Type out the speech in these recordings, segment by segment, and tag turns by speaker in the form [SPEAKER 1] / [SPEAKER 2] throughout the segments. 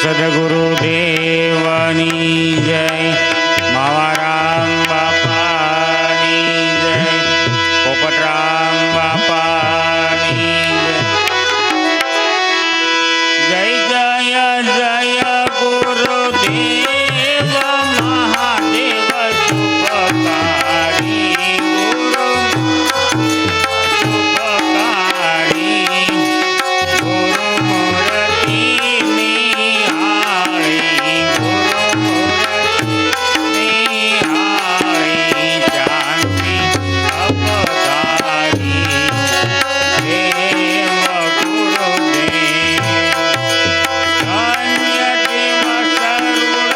[SPEAKER 1] સદગુરુદેવની જય, માવારામ બાપાની જય, પોપટરામ બાપાની જય, જય જય જય ગુરુદેવ મહાદેવ શુભકારી, ગુરુ શુભકારી, ગુરુ મૂર્તિ નિહાળી, ગુરુ મૂર્તિ નિહાળી, શાંતિ અપધારી, દેવ ગુરુદેવ ધન્ય દેવ સર્વોદયાજ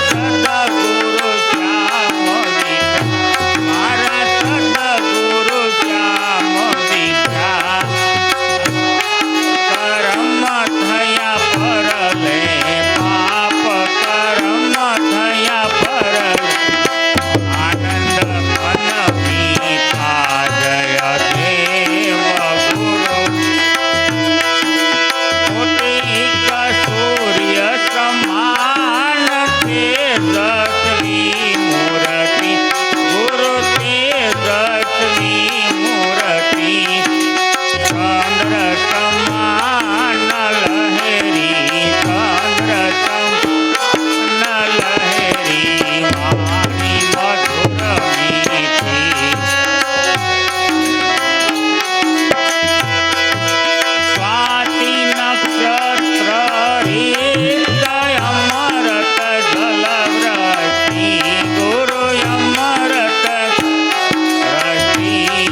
[SPEAKER 1] સદગુરુ શ્યામ દીઠા, મારા સદગુરુ શ્યામ દીઠા, કર્મ થયા પરલે પાપ, કર્મ થયા પરલે આનંદ મન મીઠા, જય દેવ ગુરુ કોટી સૂર્ય સમાન તેજસ્વી મૂર્તિ, ગુરુ તેજસ્વી મૂર્તિ, ચંદ્ર સમાન લહેરી, ચંદ્ર સમાન લહેરી, વાણી મધુર મીઠી, સ્વાતિ નક્ષત્ર હૃદય અમૃત જલવૃષ્ટિ, ગુરુ અમૃત રસી,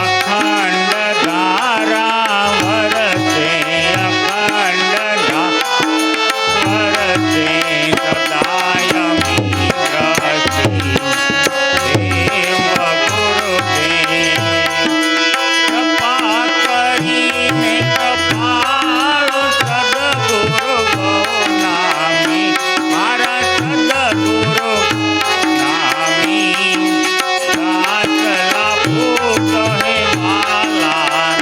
[SPEAKER 1] અખંડ ધારા વરસે, અખંડ વરસે, સદાયમી રસી, દેવ ગુરુદેવ કૃપા કરીને કૃપાળુ સદગુરુ ગૌનામી, મારા સદગુરુ નામી, દાસ લાભો કહે વાલા,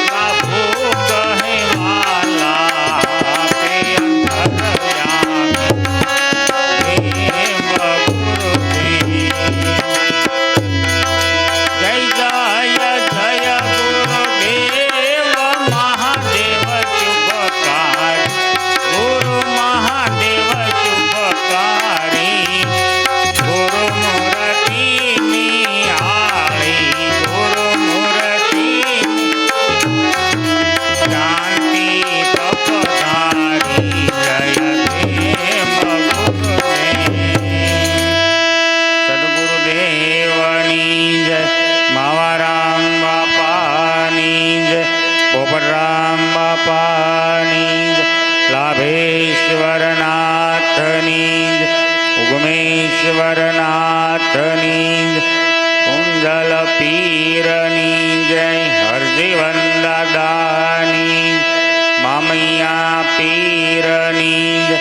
[SPEAKER 1] લાભો કહે વાલા, આપે અંતરયામી, દેવ ગુરુદેવ જય જય જય ગુરુદેવ મહાદેવ શુભકારી, ગુરુ મહાદેવ શુભકારી, ગુરુ મૂર્તિ નિહાળી, ગુરુ મૂર્તિ શાંતિ તપધારી, જય દેવ ગુરુદેવ સદગુરુદેવની જય, માવારામ બાપાની જય, પોપટરામ બાપાની જય, લાભેશ્વરનાથની જય, ઉગમેશ્વરનાથની જય, કુંડલ પીરની જય, હરજીવન દાદાની જય, મામૈયા પીરની જય,